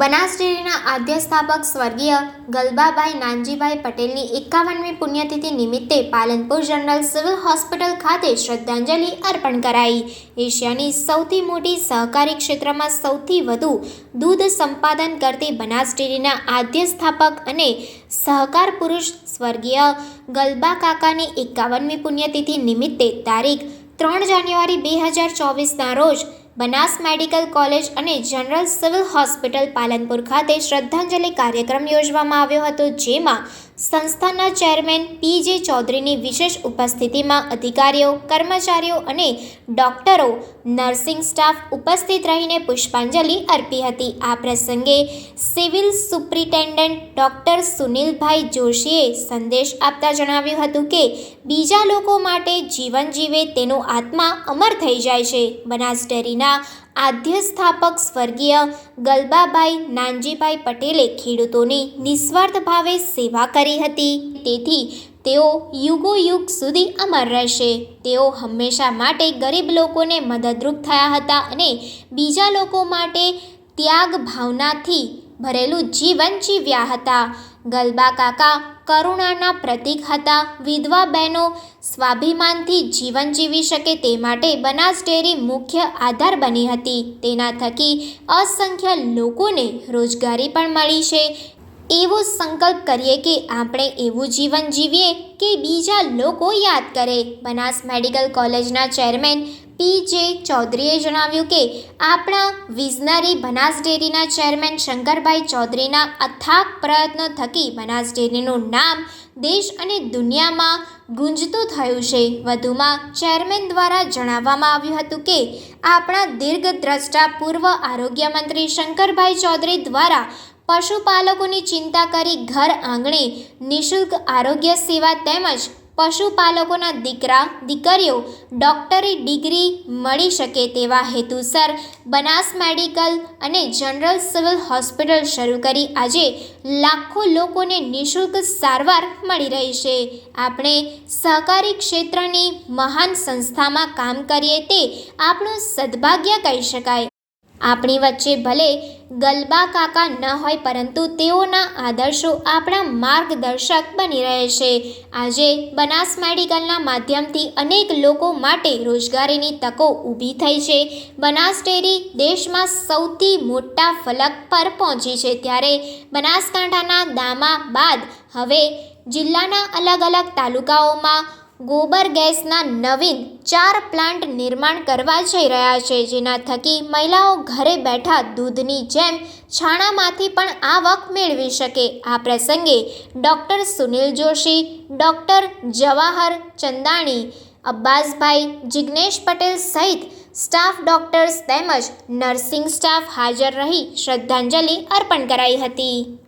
બનાસ ડેરીના આદ્ય સ્થાપક સ્વર્ગીય ગલબાભાઈ નાનજીભાઈ પટેલની 51મી પુણ્યતિથિ નિમિત્તે પાલનપુર જનરલ સિવિલ હોસ્પિટલ ખાતે શ્રદ્ધાંજલિ અર્પણ કરાઈ. એશિયાની સૌથી મોટી સહકારી ક્ષેત્રમાં સૌથી વધુ દૂધ સંપાદન કરતી બનાસ ડેરીના આદ્ય સ્થાપક અને સહકાર પુરુષ સ્વર્ગીય ગલબા કાકાની 51મી પુણ્યતિથિ નિમિત્તે તારીખ 3 જાન્યુઆરી 2024ના રોજ બનાસ મેડિકલ કોલેજ અને જનરલ સિવિલ હોસ્પિટલ પાલનપુર ખાતે શ્રદ્ધાંજલિ કાર્યક્રમ યોજવામાં આવ્યો હતો, જેમાં સંસ્થાના ચેરમેન પી.જે. ચૌધરીની વિશેષ ઉપસ્થિતિમાં અધિકારીઓ, કર્મચારીઓ અને ડોક્ટરો, નર્સિંગ સ્ટાફ ઉપસ્થિત રહીને પુષ્પાંજલિ અર્પી હતી. આ પ્રસંગે સિવિલ સુપ્રિન્ટેન્ડન્ટ ડોક્ટર સુનિલભાઈ જોશીએ સંદેશ આપતા જણાવ્યું હતું કે બીજા લોકો માટે જીવન જીવે તેનો આત્મા અમર થઈ જાય છે. બનાસ ડેરીના આદ્ય સ્થાપક સ્વર્ગીય ગલબાભાઈ નાનજીભાઈ પટેલે ખેડૂતોની નિસ્વાર્થ ભાવે સેવા કરી હતી, તેથી તેઓ યુગોયુગ સુધી અમર રહેશે. તેઓ હંમેશા માટે ગરીબ લોકોને મદદરૂપ થયા હતા અને બીજા લોકો માટે ત્યાગ ભાવનાથી ભરેલું જીવન જીવ્યા હતા. ગલબા કાકા કરુણાના પ્રતીક હતા. વિધવા બહેનો સ્વાભિમાનથી જીવન જીવી શકે તે માટે બનાસ ડેરી મુખ્ય આધાર બની હતી. તેના થકી અસંખ્ય લોકોને રોજગારી પણ મળી છે. એવો સંકલ્પ કરીએ કે આપણે એવું જીવન જીવીએ કે બીજા લોકો યાદ કરે. બનાસ મેડિકલ કોલેજના ચેરમેન પી.જે. ચૌધરીએ જણાવ્યું કે આપણા વિઝનરી બનાસ ડેરીના ચેરમેન શંકરભાઈ ચૌધરીના અથાગ પ્રયત્નો થકી બનાસ ડેરીનું નામ દેશ અને દુનિયામાં ગુંજતું થયું છે. વધુમાં ચેરમેન દ્વારા જણાવવામાં આવ્યું હતું કે આપણા દીર્ઘદ્રષ્ટા પૂર્વ આરોગ્ય મંત્રી શંકરભાઈ ચૌધરી દ્વારા પશુપાલકોની ચિંતા કરી ઘર આંગણે નિઃશુલ્ક આરોગ્ય સેવા તેમજ પશુપાલકોના દીકરા દીકરીઓ ડૉક્ટરી ડિગ્રી મળી શકે તેવા હેતુસર બનાસ મેડિકલ અને જનરલ સિવિલ હોસ્પિટલ શરૂ કરી આજે લાખો લોકોને નિઃશુલ્ક સારવાર મળી રહી છે. આપણે સહકારી ક્ષેત્રની મહાન સંસ્થામાં કામ કરીએ તે આપણું સદભાગ્ય કહી શકાય. આપણી વચ્ચે ભલે ગલબા કાકા ન હોય, પરંતુ તેઓના આદર્શો આપણા માર્ગદર્શક બની રહે છે. આજે બનાસ મેડિકલના માધ્યમથી અનેક લોકો માટે રોજગારીની તકો ઊભી થઈ છે. બનાસ ડેરી દેશમાં સૌથી મોટા ફલક પર પહોંચી છે, ત્યારે બનાસકાંઠાના દામા બાદ હવે જિલ્લાના અલગ અલગ તાલુકાઓમાં ગોબર ગેસના નવીન 4 પ્લાન્ટ નિર્માણ કરવા જઈ રહ્યા છે, જેના થકી મહિલાઓ ઘરે બેઠા દૂધની જેમ છાણામાંથી પણ આવક મેળવી શકે. આ પ્રસંગે ડૉક્ટર સુનિલ જોશી, ડૉક્ટર જવાહર ચંદાણી, અબ્બાસભાઈ, જિગ્નેશ પટેલ સહિત સ્ટાફ ડૉક્ટર્સ તેમજ નર્સિંગ સ્ટાફ હાજર રહી શ્રદ્ધાંજલિ અર્પણ કરાઈ હતી.